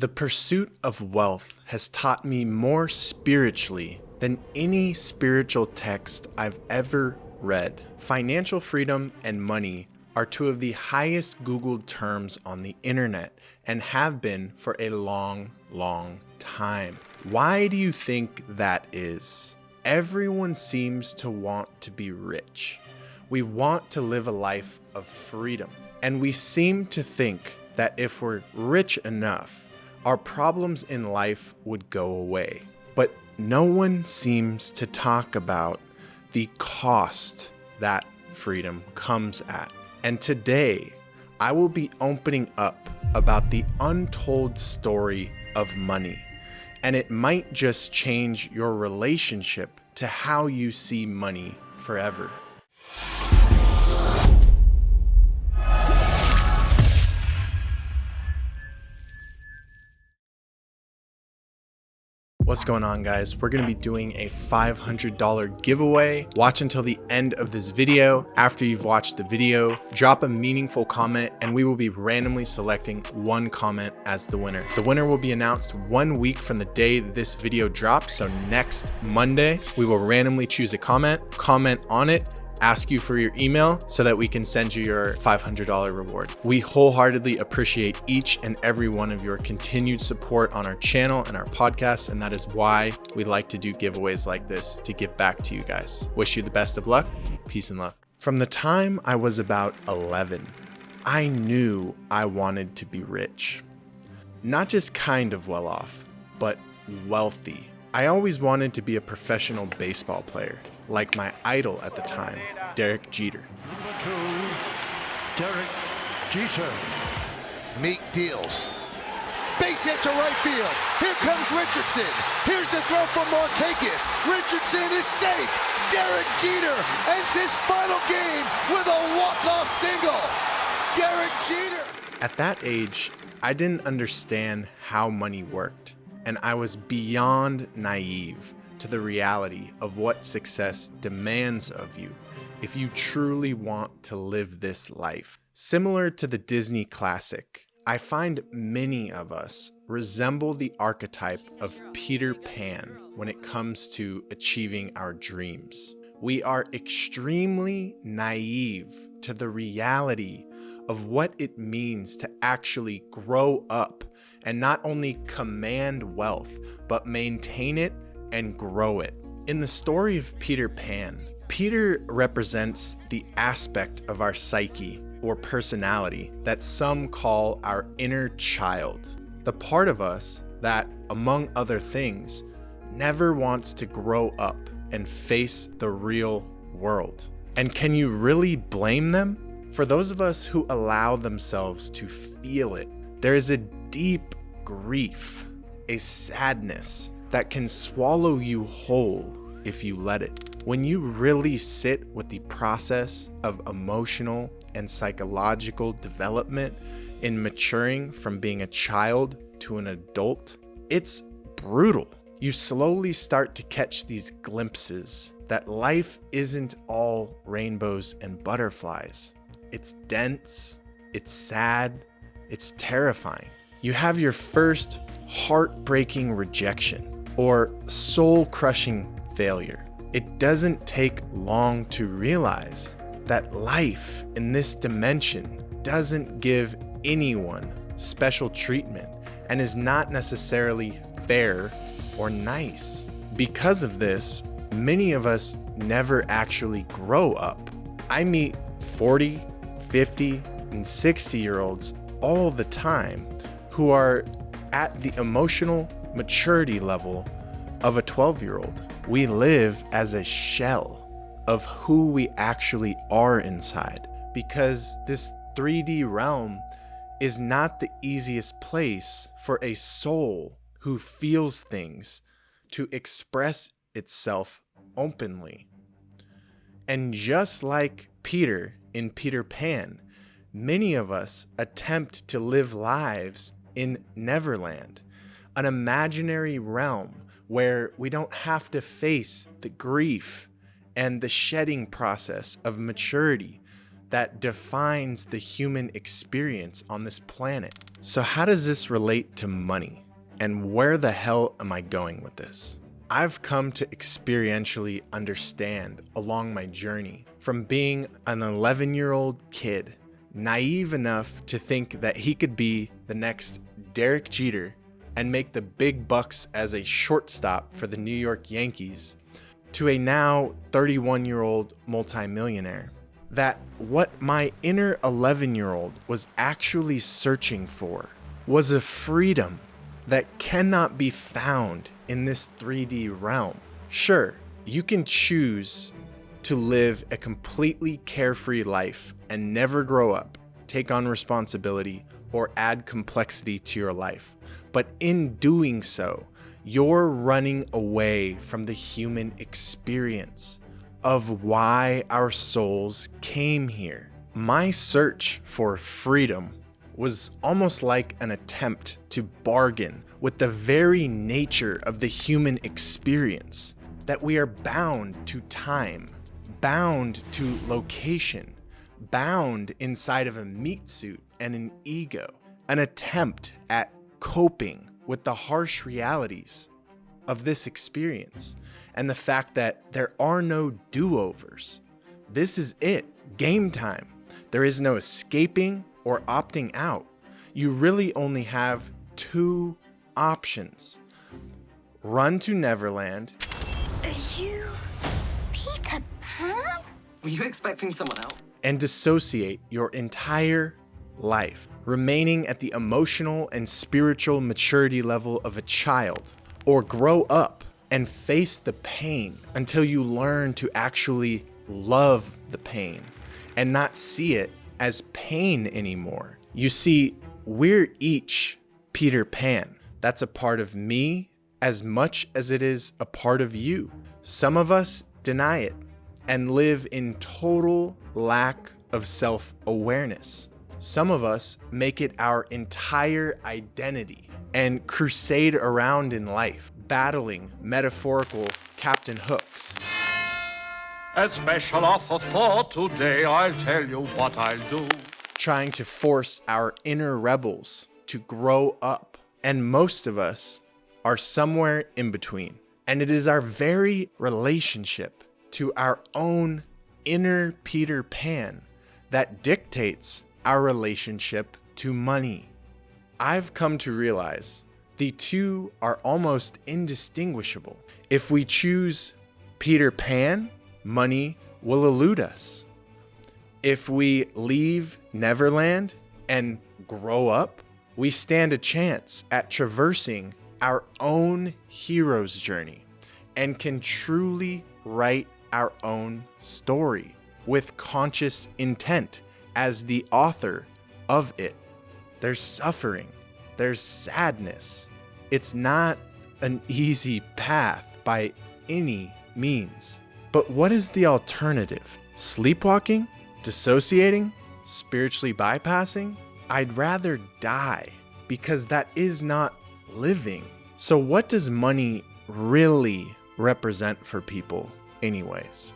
The pursuit of wealth has taught me more spiritually than any spiritual text I've ever read. Financial freedom and money are two of the highest Googled terms on the internet and have been for a long, long time. Why do you think that is? Everyone seems to want to be rich. We want to live a life of freedom, and we seem to think that if we're rich enough, our problems in life would go away. But no one seems to talk about the cost that freedom comes at. And today, I will be opening up about the untold story of money. And it might just change your relationship to how you see money forever. What's going on, guys? We're going to be doing a $500 giveaway. Watch until the end of this video. After you've watched the video, drop a meaningful comment and we will be randomly selecting one comment as the winner. The winner will be announced 1 week from the day this video drops. So next Monday, we will randomly choose a comment on it, ask you for your email so that we can send you your $500 reward. We wholeheartedly appreciate each and every one of your continued support on our channel and our podcast, and that is why we like to do giveaways like this, to give back to you guys. Wish you the best of luck. Peace and love. From the time I was about 11, I knew I wanted to be rich. Not just kind of well off, but wealthy. I always wanted to be a professional baseball player, like my idol at the time, Derek Jeter. Number 2, Derek Jeter. Meek deals. Base hit to right field. Here comes Richardson. Here's the throw from Markakis. Richardson is safe. Derek Jeter ends his final game with a walk-off single. Derek Jeter. At that age, I didn't understand how money worked, and I was beyond naive to the reality of what success demands of you if you truly want to live this life. Similar to the Disney classic, I find many of us resemble the archetype of Peter Pan when it comes to achieving our dreams. We are extremely naive to the reality of what it means to actually grow up and not only command wealth, but maintain it and grow it. In the story of Peter Pan, Peter represents the aspect of our psyche or personality that some call our inner child. The part of us that, among other things, never wants to grow up and face the real world. And can you really blame them? For those of us who allow themselves to feel it, there is a deep grief, a sadness that can swallow you whole if you let it. When you really sit with the process of emotional and psychological development in maturing from being a child to an adult, it's brutal. You slowly start to catch these glimpses that life isn't all rainbows and butterflies. It's dense, it's sad, it's terrifying. You have your first heartbreaking rejection or soul-crushing failure. It doesn't take long to realize that life in this dimension doesn't give anyone special treatment and is not necessarily fair or nice. Because of this, many of us never actually grow up. I meet 40, 50, and 60-year-olds all the time who are at the emotional maturity level of a 12-year-old. We live as a shell of who we actually are inside, because this 3D realm is not the easiest place for a soul who feels things to express itself openly. And just like Peter in Peter Pan, many of us attempt to live lives in Neverland, an imaginary realm where we don't have to face the grief and the shedding process of maturity that defines the human experience on this planet. So how does this relate to money? And where the hell am I going with this? I've come to experientially understand along my journey from being an 11-year-old kid, naive enough to think that he could be the next Derek Jeter and make the big bucks as a shortstop for the New York Yankees, to a now 31-year-old multimillionaire. That what my inner 11-year-old was actually searching for was a freedom that cannot be found in this 3D realm. Sure, you can choose to live a completely carefree life and never grow up, take on responsibility, or add complexity to your life. But in doing so, you're running away from the human experience of why our souls came here. My search for freedom was almost like an attempt to bargain with the very nature of the human experience, that we are bound to time, bound to location, bound inside of a meat suit and an ego, an attempt at coping with the harsh realities of this experience and the fact that there are no do-overs. This is it, game time. There is no escaping or opting out. You really only have two options. Run to Neverland. Are you Peter Pan? Were you expecting someone else? And dissociate your entire life, remaining at the emotional and spiritual maturity level of a child, or grow up and face the pain until you learn to actually love the pain and not see it as pain anymore. You see, we're each Peter Pan. That's a part of me as much as it is a part of you. Some of us deny it and live in total lack of self-awareness. Some of us make it our entire identity and crusade around in life, battling metaphorical Captain Hooks. A special offer for today, I'll tell you what I'll do. Trying to force our inner rebels to grow up. And most of us are somewhere in between. And it is our very relationship to our own inner Peter Pan that dictates our relationship to money. I've come to realize the two are almost indistinguishable. If we choose Peter Pan, money will elude us. If we leave Neverland and grow up, we stand a chance at traversing our own hero's journey and can truly write our own story with conscious intent as the author of it. There's suffering, there's sadness. It's not an easy path by any means. But what is the alternative? Sleepwalking? Dissociating? Spiritually bypassing? I'd rather die, because that is not living. So what does money really represent for people anyways?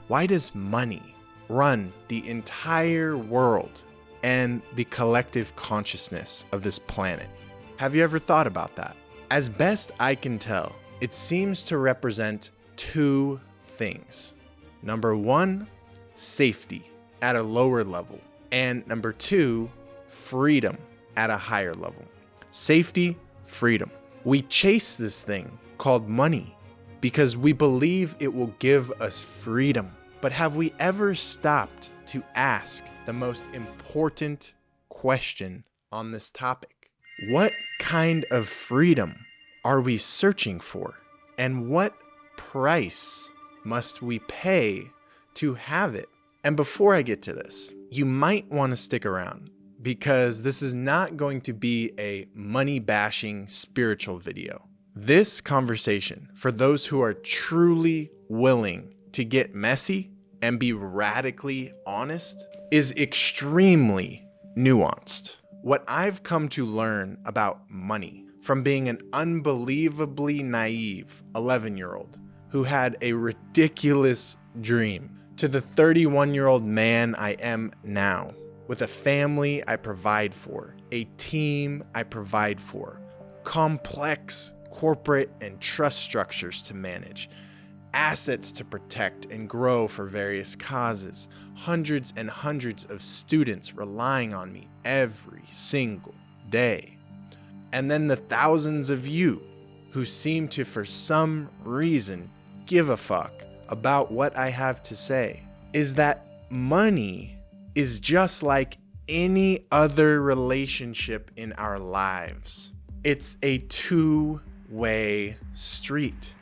Why does money run the entire world and the collective consciousness of this planet? Have you ever thought about that? As best I can tell, it seems to represent two things. Number one, safety at a lower level. And number two, freedom at a higher level. Safety, freedom. We chase this thing called money because we believe it will give us freedom. But have we ever stopped to ask the most important question on this topic? What kind of freedom are we searching for? And what price must we pay to have it? And before I get to this, you might want to stick around because this is not going to be a money bashing spiritual video. This conversation, for those who are truly willing to get messy and be radically honest, is extremely nuanced. What I've come to learn about money from being an unbelievably naive 11-year-old who had a ridiculous dream to the 31-year-old man I am now, with a family I provide for a team I provide for, complex corporate and trust structures to manage, assets to protect and grow for various causes, hundreds and hundreds of students relying on me every single day. And then the thousands of you who seem to, for some reason, give a fuck about what I have to say, is that money is just like any other relationship in our lives. It's a two-way street,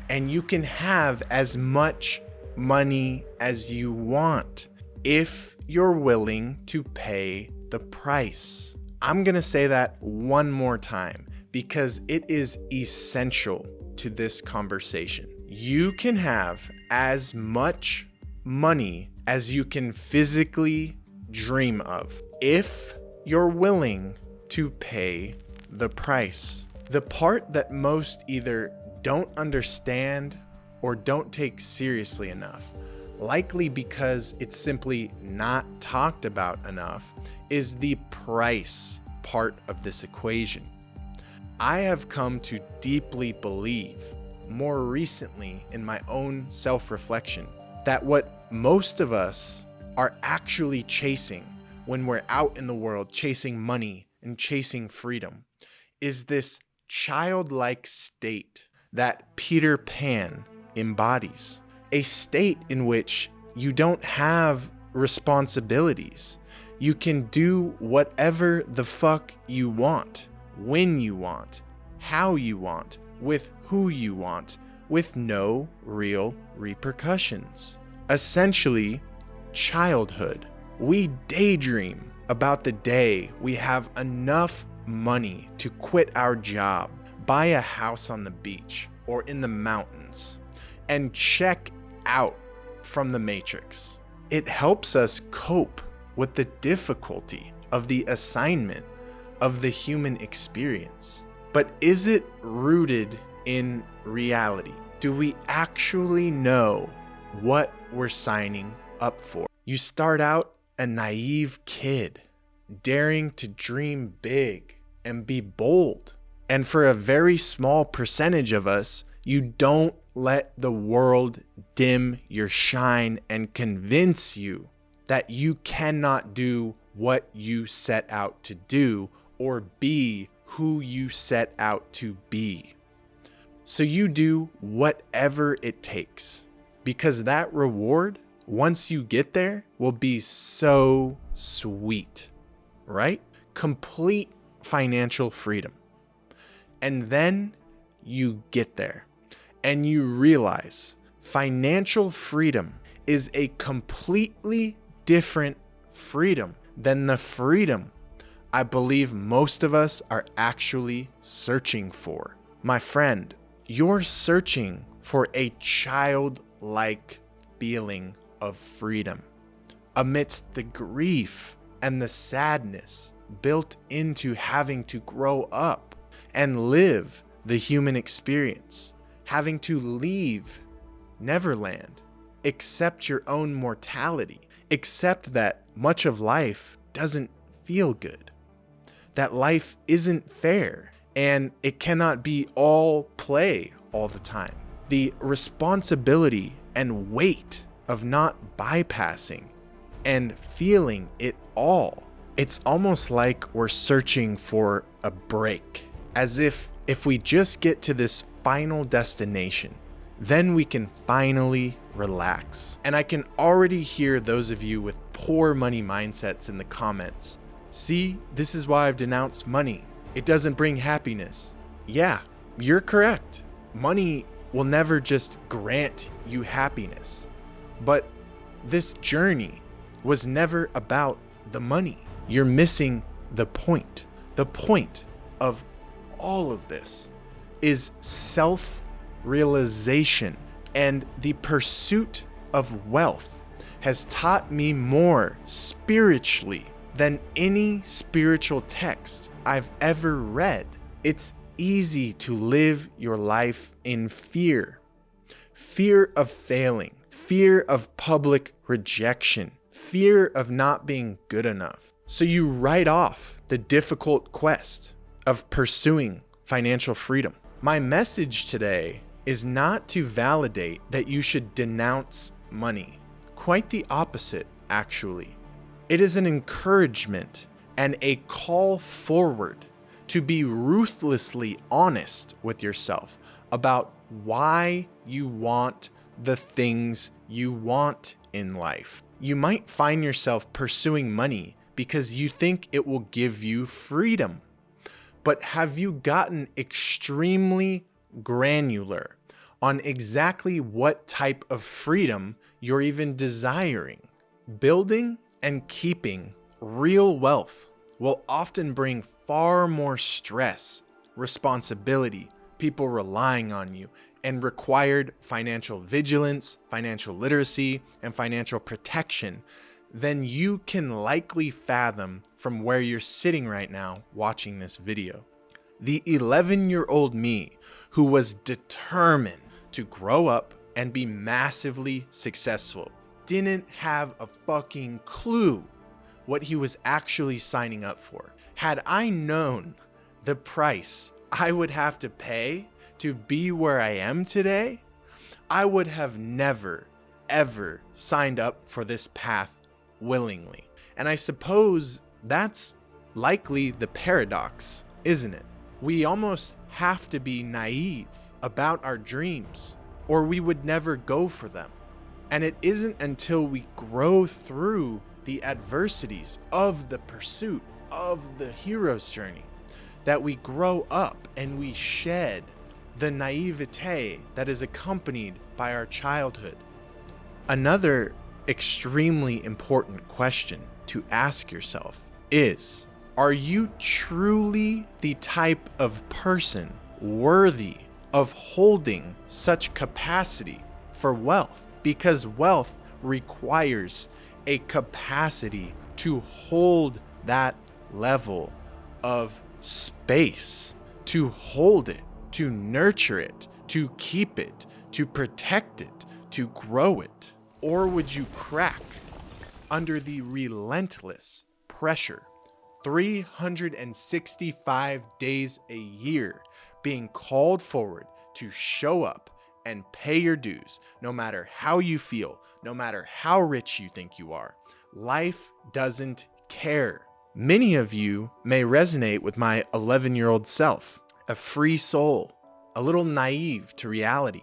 and you can have as much money as you want if you're willing to pay the price. I'm gonna say that one more time because it is essential to this conversation. You can have as much money as you can physically dream of if you're willing to pay the price. The part that most either don't understand or don't take seriously enough, likely because it's simply not talked about enough, is the price part of this equation. I have come to deeply believe, more recently in my own self-reflection, that what most of us are actually chasing when we're out in the world chasing money and chasing freedom is this childlike state that Peter Pan embodies. A state in which you don't have responsibilities. You can do whatever the fuck you want, when you want, how you want, with who you want, with no real repercussions. Essentially, childhood. We daydream about the day we have enough money to quit our job, buy a house on the beach or in the mountains, and check out from the matrix. It helps us cope with the difficulty of the assignment of the human experience. But is it rooted in reality? Do we actually know what we're signing up for? You start out a naive kid, daring to dream big and be bold. And for a very small percentage of us, you don't let the world dim your shine and convince you that you cannot do what you set out to do or be who you set out to be. So you do whatever it takes, because that reward, once you get there, will be so sweet, right? Complete financial freedom. And then you get there and you realize financial freedom is a completely different freedom than the freedom I believe most of us are actually searching for. My friend, you're searching for a childlike feeling of freedom amidst the grief and the sadness built into having to grow up and live the human experience, having to leave Neverland, accept your own mortality, accept that much of life doesn't feel good, that life isn't fair, and it cannot be all play all the time. The responsibility and weight of not bypassing and feeling it all. It's almost like we're searching for a break, as if we just get to this final destination, then we can finally relax. And I can already hear those of you with poor money mindsets in the comments. See, this is why I've denounced money. It doesn't bring happiness. Yeah, you're correct. Money will never just grant you happiness. But this journey was never about the money. You're missing the point. The point of all of this is self-realization, and the pursuit of wealth has taught me more spiritually than any spiritual text I've ever read. It's easy to live your life in fear. Fear of failing, fear of public rejection, fear of not being good enough. So you write off the difficult quest of pursuing financial freedom. My message today is not to validate that you should denounce money. Quite the opposite, actually. It is an encouragement and a call forward to be ruthlessly honest with yourself about why you want the things you want in life. You might find yourself pursuing money because you think it will give you freedom. But have you gotten extremely granular on exactly what type of freedom you're even desiring? Building and keeping real wealth will often bring far more stress, responsibility, people relying on you, and required financial vigilance, financial literacy, and financial protection than you can likely fathom from where you're sitting right now watching this video. The 11-year-old me who was determined to grow up and be massively successful didn't have a fucking clue what he was actually signing up for. Had I known the price I would have to pay to be where I am today, I would have never, ever signed up for this path willingly. And I suppose that's likely the paradox, isn't it? We almost have to be naive about our dreams, or we would never go for them. And it isn't until we grow through the adversities of the pursuit of the hero's journey that we grow up and we shed the naivete that is accompanied by our childhood. Another extremely important question to ask yourself is, are you truly the type of person worthy of holding such capacity for wealth? Because wealth requires a capacity to hold that level of space, to hold it, to nurture it, to keep it, to protect it, to grow it. Or would you crack under the relentless pressure, 365 days a year, being called forward to show up and pay your dues, no matter how you feel, no matter how rich you think you are? Life doesn't care. Many of you may resonate with my 11-year-old self, a free soul, a little naive to reality,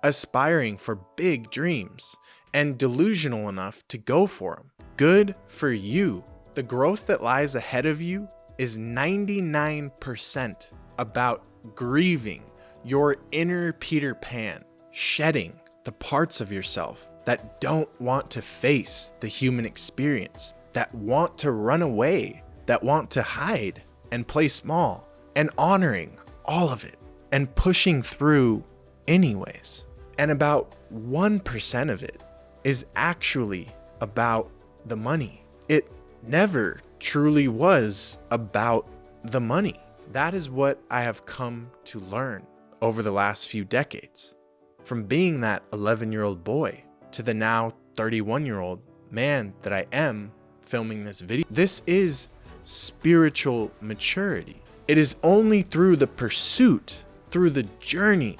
aspiring for big dreams, and delusional enough to go for them. Good for you. The growth that lies ahead of you is 99% about grieving your inner Peter Pan, shedding the parts of yourself that don't want to face the human experience, that want to run away, that want to hide and play small, and honoring all of it and pushing through anyways. And about 1% of it is actually about the money. It never truly was about the money. That is what I have come to learn over the last few decades. From being that 11-year-old boy to the now 31-year-old man that I am filming this video. This is spiritual maturity. It is only through the pursuit, through the journey,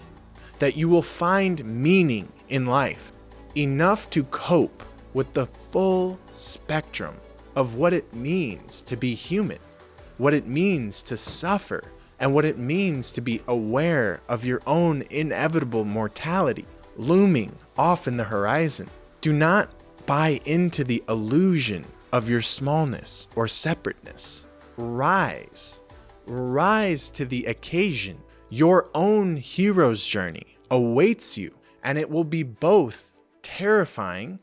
that you will find meaning in life, enough to cope with the full spectrum of what it means to be human, what it means to suffer, and what it means to be aware of your own inevitable mortality looming off in the horizon. Do not buy into the illusion of your smallness or separateness. Rise to the occasion. Your own hero's journey awaits you, and it will be both terrifying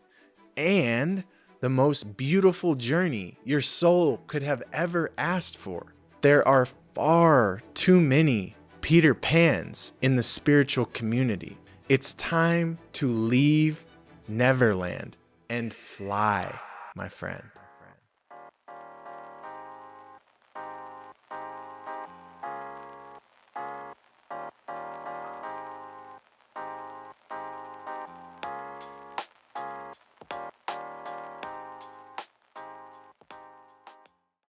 and the most beautiful journey your soul could have ever asked for. There are far too many Peter Pans in the spiritual community. It's time to leave Neverland and fly, my friend.